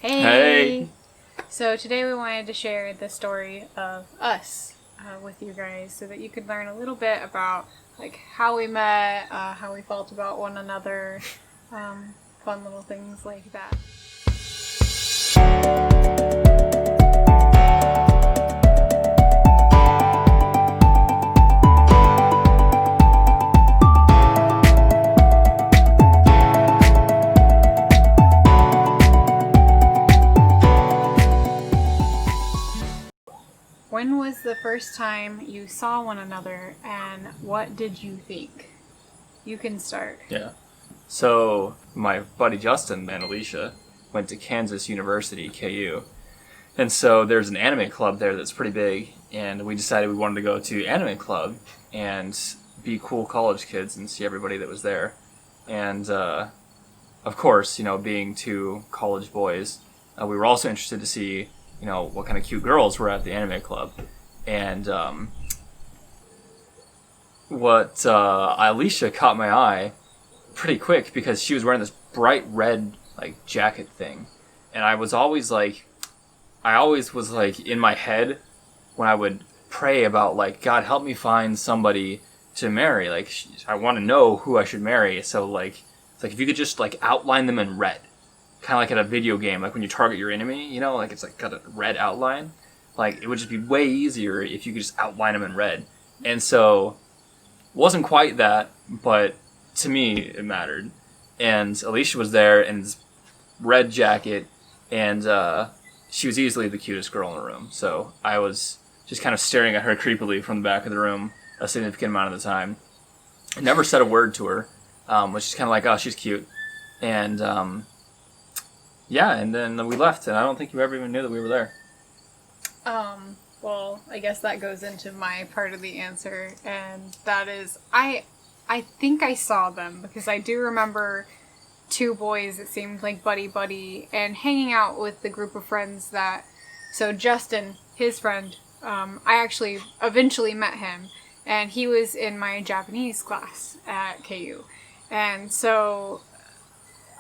Hey! Hey! So today we wanted to share the story of us with you guys so that you could learn a little bit about like how we met, how we felt about one another, fun little things like that. When was the first time you saw one another and what did you think? You can start. Yeah. So, my buddy Justin and Alesha went to Kansas University, KU. And so there's an anime club there that's pretty big. And we decided we wanted to go to anime club and be cool college kids and see everybody that was there. And, of course, being two college boys, we were also interested to see what kind of cute girls were at the anime club. And Alicia caught my eye pretty quick because she was wearing this bright red jacket thing. And I always was in my head when I would pray about God, help me find somebody to marry. I want to know who I should marry. So it's if you could just outline them in red. Kind of like at a video game, when you target your enemy, it's got a red outline. It would just be way easier if you could just outline them in red. And so, it wasn't quite that, but to me, it mattered. And Alicia was there in this red jacket, and she was easily the cutest girl in the room. So, I was just kind of staring at her creepily from the back of the room a significant amount of the time. I never said a word to her, which is kind of oh, she's cute. And, yeah, and then we left, and I don't think you ever even knew that we were there. Well, I guess that goes into my part of the answer, and that is, I think I saw them, because I do remember two boys that seemed like buddy, and hanging out with the group of friends so Justin, his friend, I actually eventually met him, and he was in my Japanese class at KU, and so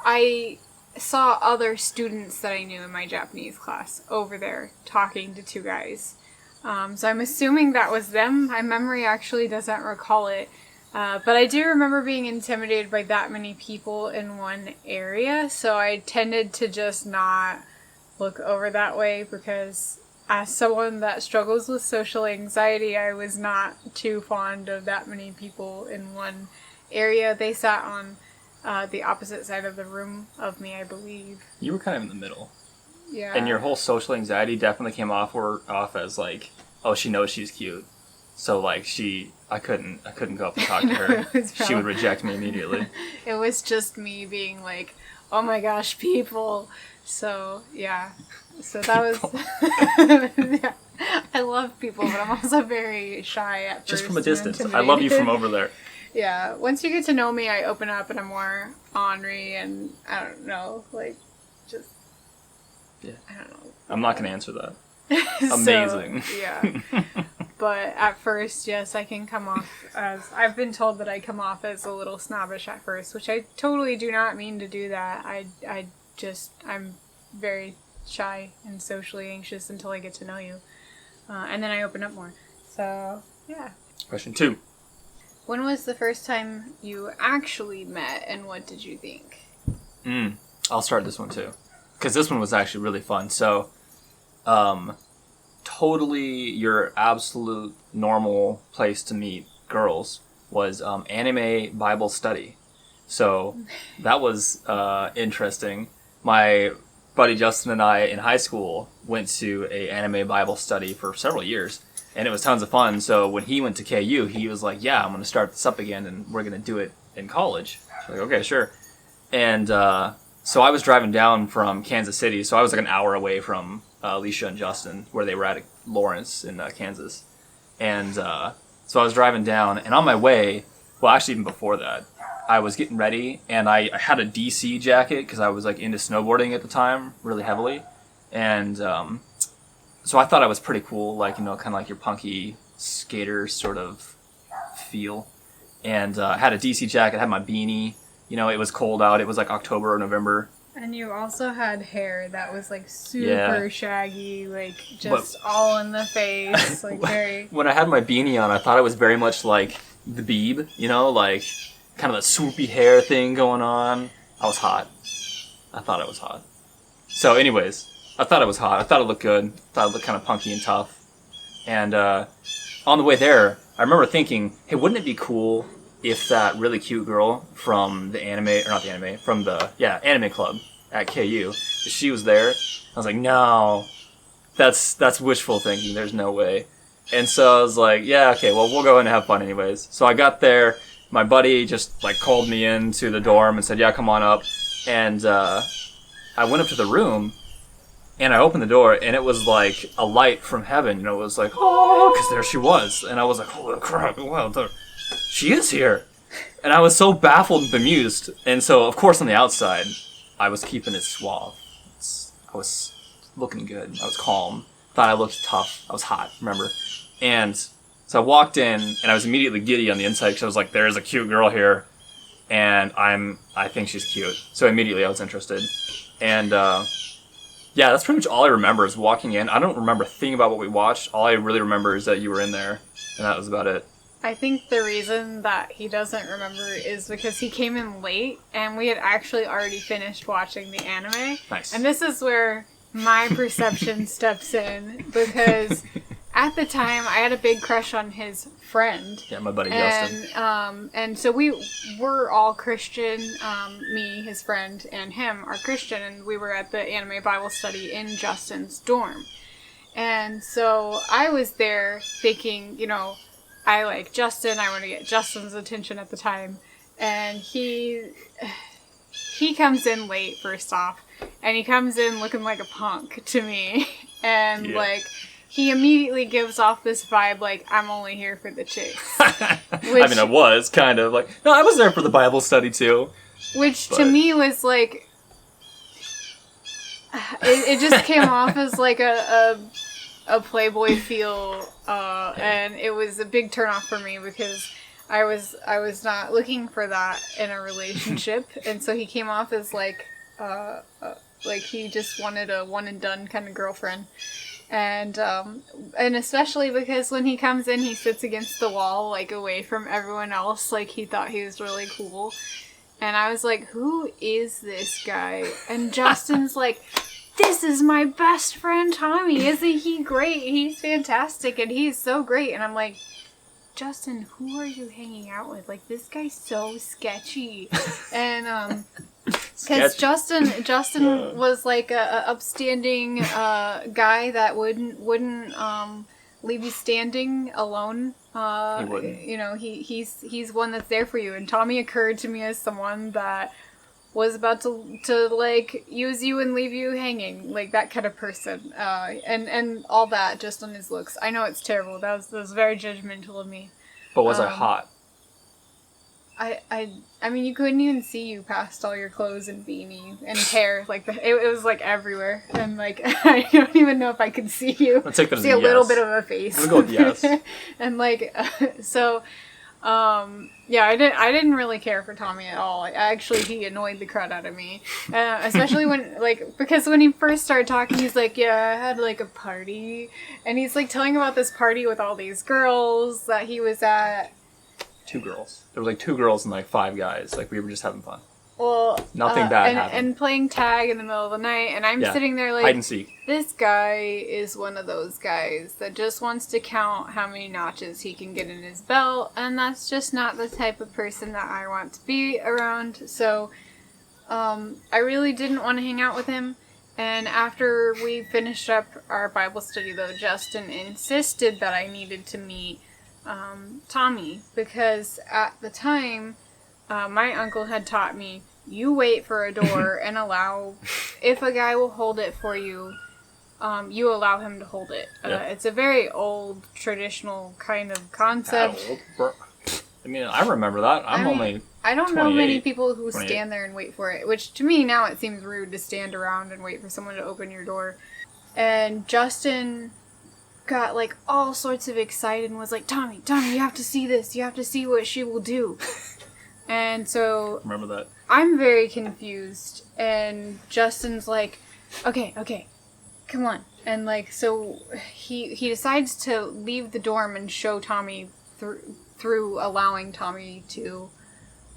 I saw other students that I knew in my Japanese class over there talking to two guys. So I'm assuming that was them. My memory actually doesn't recall it. But I do remember being intimidated by that many people in one area. So I tended to just not look over that way because as someone that struggles with social anxiety, I was not too fond of that many people in one area. They sat on the opposite side of the room of me, I believe. You were kind of in the middle. Yeah. And your whole social anxiety definitely came off as oh, she knows she's cute. So I couldn't go up and talk to her. She would reject me immediately. It was just me being oh my gosh, people. So, yeah. So that was yeah. I love people, but I'm also very shy at first. Just from a distance. I love you from over there. Yeah, once you get to know me, I open up and I'm more ornery and I don't know, yeah. I don't know. I'm not going to answer that. Amazing. So, yeah. But at first, yes, I can come off as, I've been told that I come off as a little snobbish at first, which I totally do not mean to do that. I'm very shy and socially anxious until I get to know you. And then I open up more. So, yeah. Question 2. When was the first time you actually met, and what did you think? I'll start this one too, because this one was actually really fun. So, totally your absolute normal place to meet girls was anime Bible study. So that was interesting. My buddy Justin and I in high school went to a anime Bible study for several years. And it was tons of fun. So when he went to KU, he was like, yeah, I'm going to start this up again and we're going to do it in college. So okay, sure. And so I was driving down from Kansas City. So I was an hour away from Alicia and Justin, where they were at Lawrence in Kansas. And so I was driving down. And on my way, well, actually even before that, I was getting ready. And I had a DC jacket because I was into snowboarding at the time really heavily. And so I thought I was pretty cool, kind of your punky skater sort of feel. And I had a DC jacket, had my beanie. It was cold out. It was October or November. And you also had hair that was like super shaggy, like just all in the face, like very... When I had my beanie on, I thought it was very much like the Beeb, you know, like kind of that swoopy hair thing going on. I was hot. I thought it was hot. So anyways, I thought it was hot. I thought it looked good. I thought it looked kind of punky and tough. And on the way there, I remember thinking, hey, wouldn't it be cool if that really cute girl from the anime, or not the anime, from the, anime club at KU, if she was there? I was like, no, that's wishful thinking. There's no way. And so I was like, yeah, okay, well, we'll go in and have fun anyways. So I got there. My buddy just, like, called me into the dorm and said, yeah, come on up. And I went up to the room, and I opened the door, and it was like a light from heaven. You know, it was like, oh, because there she was. And I was like, holy crap, wow, she is here. And I was so baffled and bemused. And so, of course, on the outside, I was keeping it suave. I was looking good. I was calm. Thought I looked tough. I was hot, remember? And so I walked in, and I was immediately giddy on the inside because I was like, there's a cute girl here. And I think she's cute. So immediately I was interested. And, yeah, that's pretty much all I remember is walking in. I don't remember a thing about what we watched. All I really remember is that you were in there, and that was about it. I think the reason that he doesn't remember is because he came in late, and we had actually already finished watching the anime. Nice. And this is where my perception steps in, because at the time, I had a big crush on his friend. Yeah, my buddy Justin. And so we were all Christian. Me, his friend, and him are Christian, and we were at the anime Bible study in Justin's dorm. And so I was there thinking, you know, I like Justin. I want to get Justin's attention at the time. And he comes in late, first off. And he comes in looking like a punk to me. And, like, he immediately gives off this vibe like, I'm only here for the chicks. I mean, I was kind of like, no, I was there for the Bible study, too. Which, to me, was like... It just came off as, like, a Playboy feel, and it was a big turnoff for me because I was not looking for that in a relationship, and so he came off as like he just wanted a one and done kind of girlfriend, and especially because when he comes in, he sits against the wall, like away from everyone else, like he thought he was really cool, and I was like, who is this guy? And Justin's like, this is my best friend Tommy. Isn't he great? He's fantastic and he's so great. And I'm like, Justin, who are you hanging out with? Like, this guy's so sketchy. And because Justin was like a upstanding guy that wouldn't leave you standing alone. He wouldn't. You know, he's one that's there for you. And Tommy occurred to me as someone that was about to like use you and leave you hanging, like that kind of person, and all that just on his looks. I know it's terrible. That was very judgmental of me. But was I hot? I mean, you couldn't even see you past all your clothes and beanie and hair. Like it was like everywhere, and like I don't even know if I could see you. Let's take that as see a little bit of a face. I'm gonna go with yes. And like so. Yeah, I didn't really care for Tommy at all. Actually, he annoyed the crud out of me. Especially because when he first started talking, he's like, yeah, I had like a party. And he's like telling about this party with all these girls that he was at. 2 girls. There was like 2 girls and like 5 guys. Like we were just having fun. Well, nothing bad happened. And playing tag in the middle of the night, and I'm sitting there like, hide and seek. This guy is one of those guys that just wants to count how many notches he can get in his belt, and that's just not the type of person that I want to be around. So, I really didn't want to hang out with him. And after we finished up our Bible study, though, Justin insisted that I needed to meet Tommy, because at the time, my uncle had taught me, you wait for a door and allow, if a guy will hold it for you, you allow him to hold it. It's a very old, traditional kind of concept. I mean, I remember that. I don't know many people who stand there and wait for it, which to me now it seems rude to stand around and wait for someone to open your door. And Justin got like all sorts of excited and was like, Tommy, you have to see this. You have to see what she will do. And so Remember that. I'm very confused, and Justin's like, okay, come on. And like, so he decides to leave the dorm and show Tommy through allowing Tommy to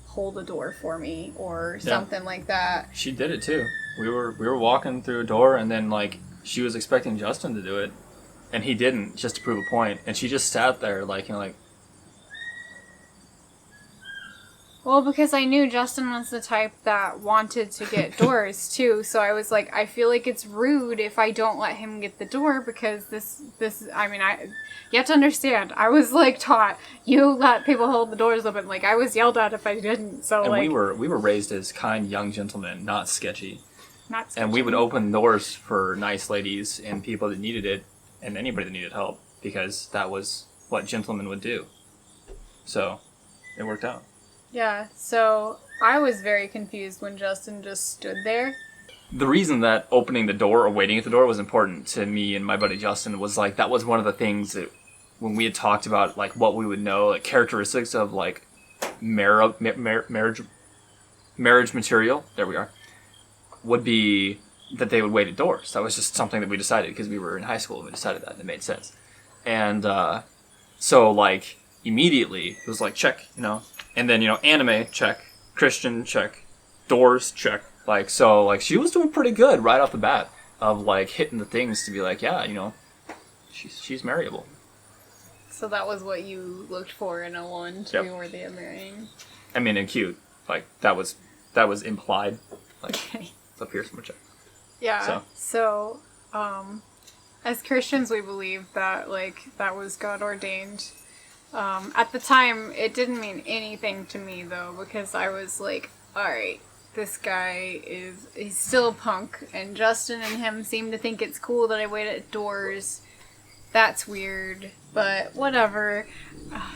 hold a door for me or something like that. She did it too. We were walking through a door, and then like she was expecting Justin to do it, and he didn't, just to prove a point. And she just sat there like, you know, like. Well, because I knew Justin was the type that wanted to get doors too, so I was like, I feel like it's rude if I don't let him get the door, because you have to understand, I was like taught, you let people hold the doors open, like I was yelled at if I didn't, so And like... we were raised as kind young gentlemen, not sketchy. Not sketchy. And we would open doors for nice ladies and people that needed it, and anybody that needed help, because that was what gentlemen would do. So, it worked out. Yeah, so I was very confused when Justin just stood there. The reason that opening the door or waiting at the door was important to me and my buddy Justin was like, that was one of the things that when we had talked about like what we would know, like characteristics of like marriage material, there we are, would be that they would wait at doors. That was just something that we decided because we were in high school and we decided that and it made sense. And so like immediately it was like check, you know. And then, you know, anime, check. Christian, check. Doors, check. Like, so, like, she was doing pretty good right off the bat of, like, hitting the things to be like, yeah, you know, she's marryable. So that was what you looked for in a woman to be worthy of marrying? I mean, and cute. Like, that was implied. Like, it's up here somewhere, check. Yeah, so as Christians, we believe that, like, that was God ordained. At the time, it didn't mean anything to me, though, because I was like, alright, this guy he's still a punk, and Justin and him seem to think it's cool that I wait at doors. That's weird, but whatever.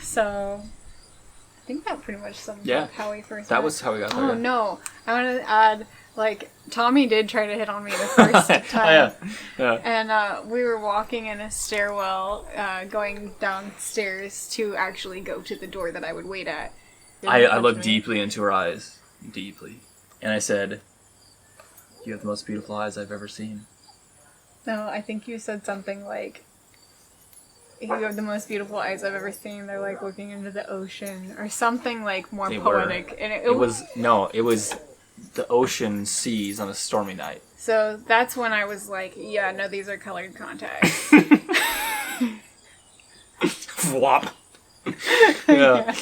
So, I think that pretty much sums up how we first met. That was how we got there. Oh, no. I want to add, like, Tommy did try to hit on me the first time. Yeah. And we were walking in a stairwell, going downstairs to actually go to the door that I would wait at. I looked deeply into her eyes. Deeply. And I said, you have the most beautiful eyes I've ever seen. No, I think you said something like, you have the most beautiful eyes I've ever seen. They're like looking into the ocean. Or something like more poetic. And it was the ocean seas on a stormy night. So that's when I was like, yeah, no, these are colored contacts. Flop. Yeah.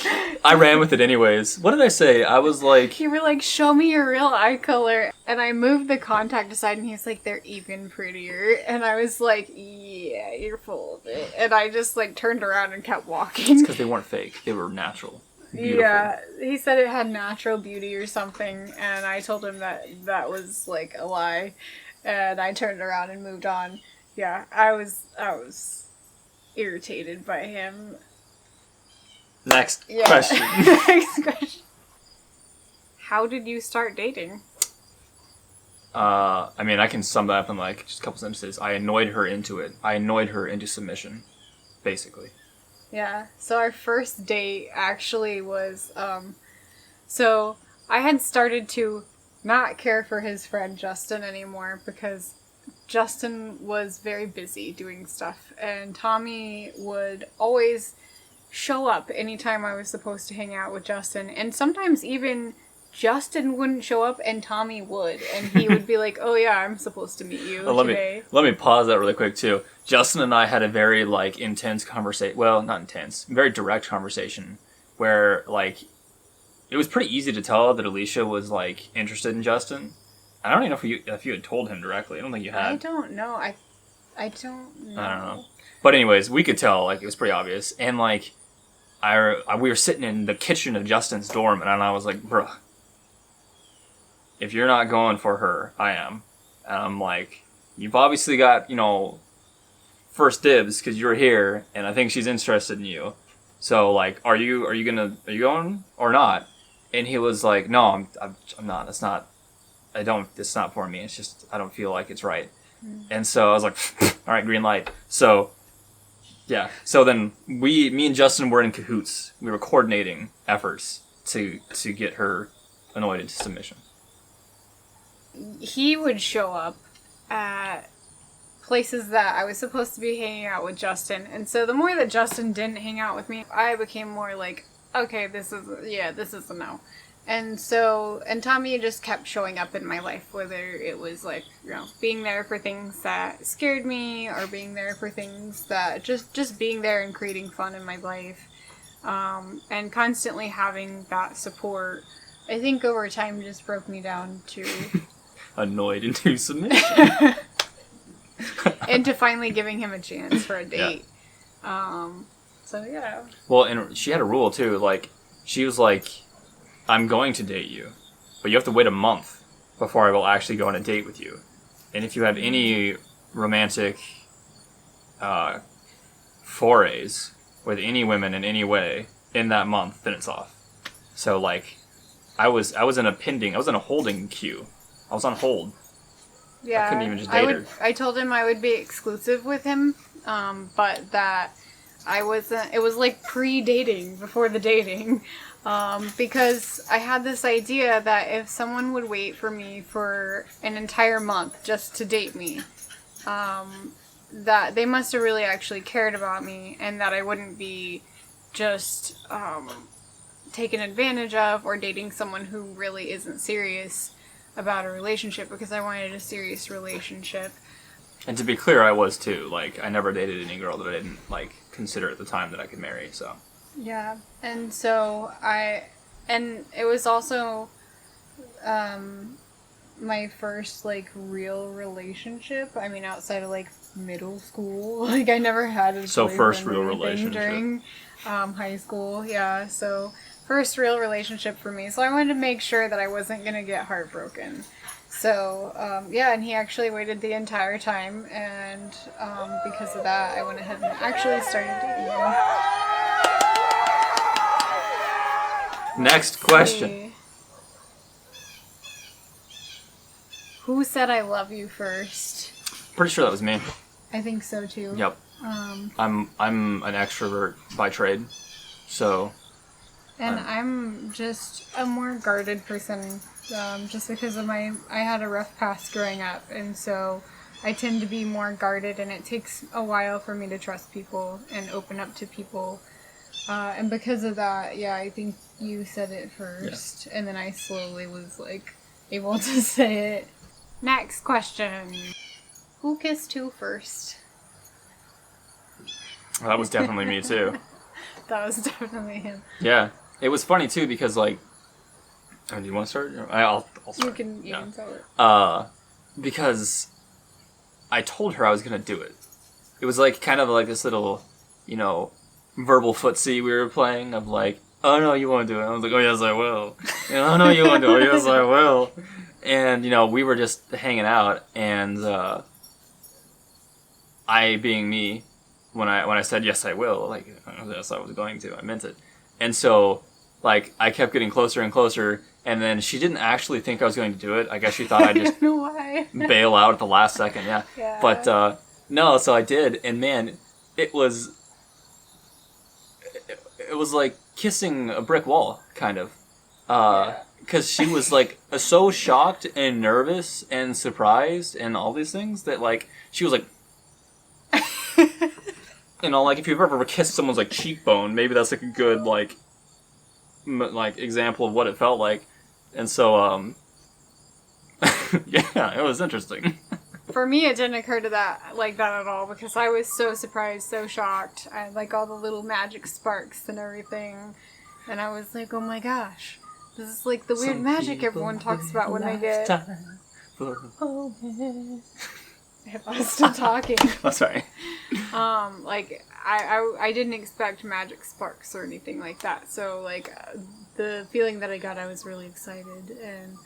I ran with it anyways. What did I say? I was like... You were like, show me your real eye color. And I moved the contact aside and he's like, they're even prettier. And I was like, yeah, you're full of it. And I just like turned around and kept walking. It's because they weren't fake. They were natural. Beautiful. Yeah, he said it had natural beauty or something, and I told him that was like a lie, and I turned around and moved on. Yeah, I was irritated by him. Next question. Next question. How did you start dating? I mean, I can sum that up in like just a couple sentences. I annoyed her into it. I annoyed her into submission, basically. Yeah, so our first date actually was, so I had started to not care for his friend Justin anymore because Justin was very busy doing stuff, and Tommy would always show up anytime I was supposed to hang out with Justin, and sometimes even Justin wouldn't show up and Tommy would, and he would be like, oh yeah, I'm supposed to meet you today. Let me pause that really quick too. Justin and I had a very like intense conversation, well, not intense, very direct conversation where like it was pretty easy to tell that Alesha was like interested in Justin. I don't even know if you had told him directly. I don't think you had. I don't know. I don't know. I don't know. But anyways, we could tell, like it was pretty obvious. And like we were sitting in the kitchen of Justin's dorm and I was like, bruh, if you're not going for her, I am. And I'm like, you've obviously got, you know, first dibs because you're here, and I think she's interested in you. So, like, are you going or not? And he was like, no, I'm not. It's not for me. It's just, I don't feel like it's right. And so I was like, all right, green light. So, yeah. So then me and Justin were in cahoots. We were coordinating efforts to get her annoyed into submission? He would show up at places that I was supposed to be hanging out with Justin. And so the more that Justin didn't hang out with me, I became more like, okay, this is a no. And so, and Tommy just kept showing up in my life, whether it was like, being there for things that scared me or being there for things that just being there and creating fun in my life. And constantly having that support, I think over time just broke me down to annoyed into submission. into finally giving him a chance for a date. Yeah. So yeah. Well, and she had a rule too, like, she was like, I'm going to date you, but you have to wait a month before I will actually go on a date with you. And if you have any romantic forays with any women in any way in that month, then it's off. So, like, I was in a holding queue. I was on hold. Yeah. I couldn't even just date her. I told him I would be exclusive with him, but that I wasn't, it was like pre-dating, before the dating. Because I had this idea that if someone would wait for me for an entire month just to date me, that they must have really actually cared about me, and that I wouldn't be just taken advantage of or dating someone who really isn't serious about a relationship, because I wanted a serious relationship. And to be clear, I was too. Like, I never dated any girl that I didn't, like, consider at the time that I could marry, so... Yeah, and so and it was also my first, like, real relationship. I mean, outside of, like, middle school. Like, I never had a So first real relationship. During high school, yeah, so first real relationship for me. So I wanted to make sure that I wasn't going to get heartbroken. So, yeah, and he actually waited the entire time, and because of that, I went ahead and actually started dating him. Next question. Who said I love you first? Pretty sure that was me. I think so too. Yep. I'm an extrovert by trade, so. And I'm just a more guarded person, just because of I had a rough past growing up, and so I tend to be more guarded, and it takes a while for me to trust people and open up to people. And because of that, yeah, I think you said it first, and then I slowly was, like, able to say it. Next question. Who kissed who first? Well, that was definitely me, too. That was definitely him. Yeah. It was funny, too, because, like... do you want to start? I'll start. You can start. Because I told her I was going to do it. It was, like, kind of like this little, verbal footsie we were playing of like, oh no, you won't do it. I was like, oh yes, I will. Oh no, you won't do it. Oh yes, I will. And we were just hanging out, and I, being me, when I said yes, I will, like, yes, I was going to, I meant it. And so, like, I kept getting closer and closer, and then she didn't actually think I was going to do it. I guess she thought I'd just bail out at the last second. Yeah. But no, so I did, and man, it was like kissing a brick wall, kind of. Because she was, like, so shocked and nervous and surprised and all these things that, like, she was like... like, if you've ever kissed someone's, like, cheekbone, maybe that's, like, a good, like, example of what it felt like. And so, yeah, it was interesting. For me, it didn't occur to that at all, because I was so surprised, so shocked. I had, like, all the little magic sparks and everything, and I was like, oh my gosh, this is like the weird magic everyone talks about when they get... If I was still talking. Oh, sorry. Like, I didn't expect magic sparks or anything like that, so, like, the feeling that I got, I was really excited, and...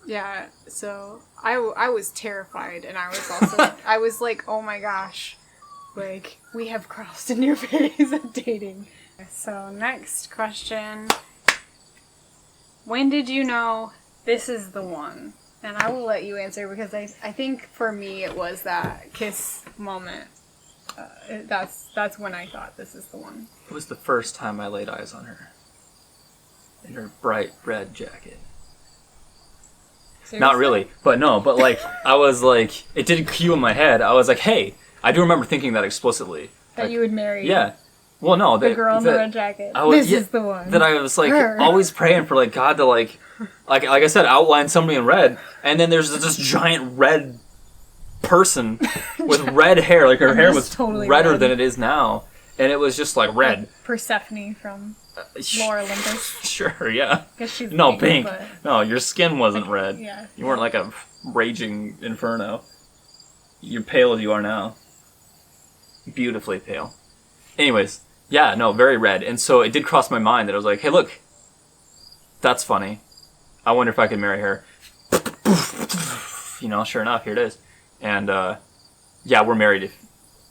yeah, so I was terrified, and I was also, I was like, oh my gosh, like, we have crossed a new phase of dating. So, next question. When did you know this is the one? And I will let you answer, because I think for me it was that kiss moment. That's when I thought this is the one. It was the first time I laid eyes on her. in her bright red jacket. Seriously? Not really, but no, but like, I was like, it did cue in my head. I was like, hey, I do remember thinking that explicitly. That like, you would marry. Yeah. Well, no, the girl in the red jacket. This is the one. That I was like Her. always praying for like God to like I said, outline somebody in red, and then there's this giant red person with red hair. Like her hair was totally redder red. than it is now, and it was just like red. Like Persephone from Lore Olympus. Sure, yeah. Guess she's No, pink. but- No, your skin wasn't red. Yeah. You weren't like a raging inferno. You're pale as you are now. Beautifully pale. Anyways, yeah, no, very red. And so it did cross my mind that I was like, hey, look, that's funny. I wonder if I could marry her. You know, sure enough, here it is. And, yeah, we're married.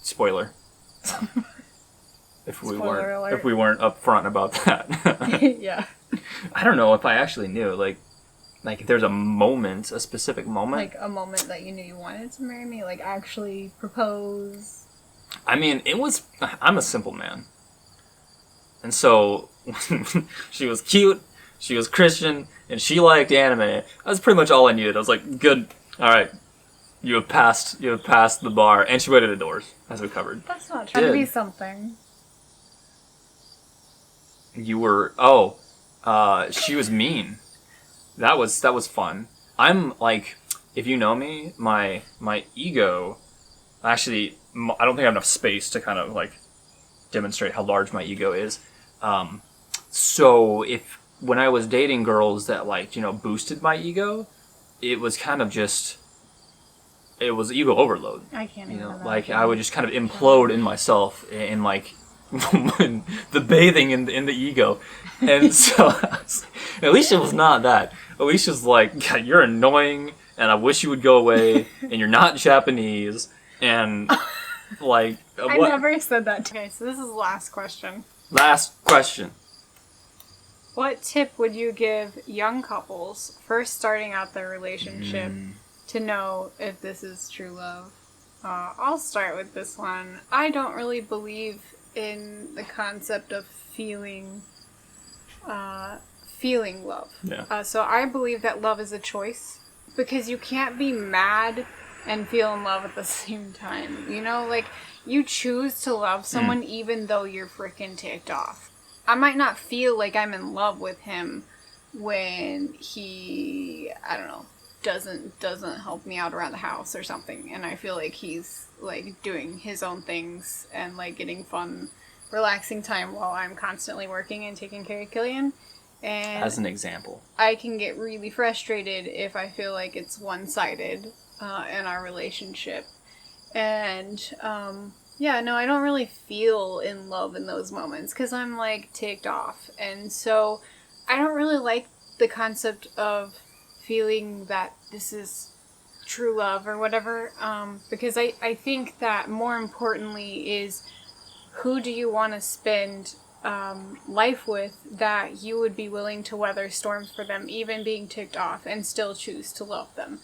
Spoiler. If we weren't upfront about that. Yeah. I don't know if I actually knew. Like if there's a specific moment. Like a moment that you knew you wanted to marry me, like actually propose. I mean, I'm a simple man. And so, she was cute, she was Christian, and she liked anime. That's pretty much all I needed. I was like, good, alright, you have passed the bar. And she waited at the doors, as we covered. That's not trying to be something. You were, she was mean. That was fun. I'm like, if you know me, my ego, actually, I don't think I have enough space to kind of like demonstrate how large my ego is. So when I was dating girls that like, boosted my ego, it was kind of just, it was ego overload. I can't even like I would just kind of implode in myself in like the bathing in the ego. And so Alicia was not that. Alicia's like, God, you're annoying and I wish you would go away and you're not Japanese and like I never said that. Okay, so this is the last question. Last question. What tip would you give young couples first starting out their relationship to know if this is true love? I'll start with this one. I don't really believe in the concept of feeling love. Yeah. So I believe that love is a choice because you can't be mad and feel in love at the same time. Like you choose to love someone even though you're freaking ticked off. I might not feel like I'm in love with him when he, I don't know, doesn't help me out around the house or something, and I feel like he's like doing his own things and like getting fun, relaxing time while I'm constantly working and taking care of Killian. And as an example, I can get really frustrated if I feel like it's one-sided in our relationship. And yeah, no, I don't really feel in love in those moments because I'm like ticked off. And so I don't really like the concept of feeling that this is true love or whatever, because I think that more importantly is who do you want to spend life with that you would be willing to weather storms for them, even being ticked off, and still choose to love them.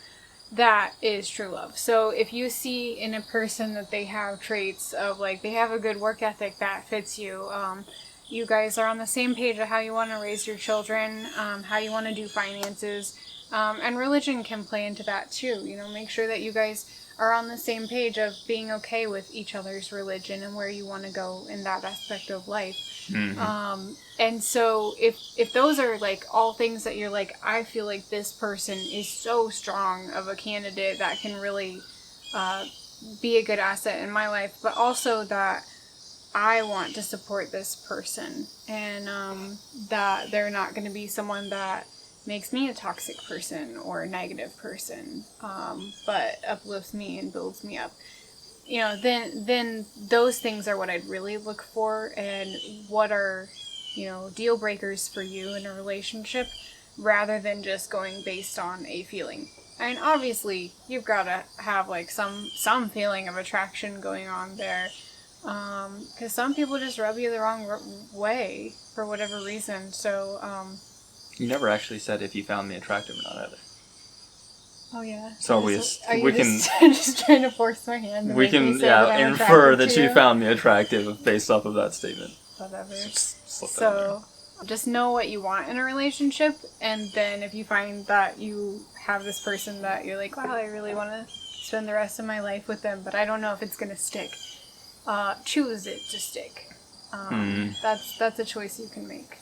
That is true love. So if you see in a person that they have traits of like they have a good work ethic that fits you, you guys are on the same page of how you want to raise your children, how you want to do finances, and religion can play into that too. Make sure that you guys are on the same page of being okay with each other's religion and where you want to go in that aspect of life. Mm-hmm. And so if those are like all things that you're like, I feel like this person is so strong of a candidate that can really be a good asset in my life, but also that I want to support this person, and that they're not going to be someone that makes me a toxic person or a negative person, but uplifts me and builds me up. Then those things are what I'd really look for, and what are, deal breakers for you in a relationship, rather than just going based on a feeling. I mean, obviously, you've got to have like some feeling of attraction going on there, because some people just rub you the wrong way for whatever reason. So, you never actually said if you found me attractive or not either. Oh yeah. So we can just trying to force my hand. We can infer that you found me attractive based off of that statement. Whatever. Slip So, Just know what you want in a relationship, and then if you find that you have this person that you're like, wow, I really want to spend the rest of my life with them, but I don't know if it's gonna stick. Choose it to stick. That's a choice you can make.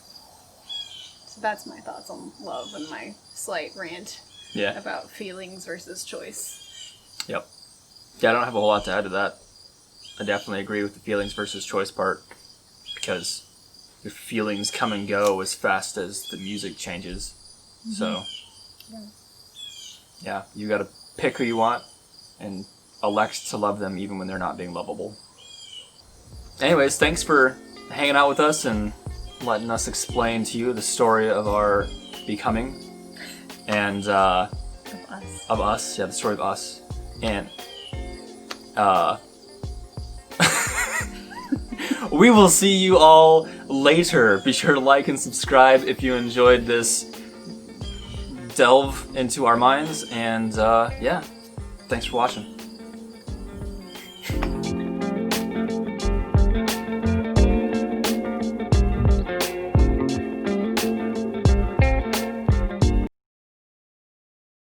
So that's my thoughts on love and my slight rant about feelings versus choice. Yep. Yeah, I don't have a whole lot to add to that. I definitely agree with the feelings versus choice part, because your feelings come and go as fast as the music changes. So, yeah, you gotta pick who you want and elect to love them even when they're not being lovable. Anyways, thanks for hanging out with us and letting us explain to you the story of our becoming and of us, the story of us. And we will see you all later. Be sure to like and subscribe if you enjoyed this delve into our minds. And yeah, thanks for watching.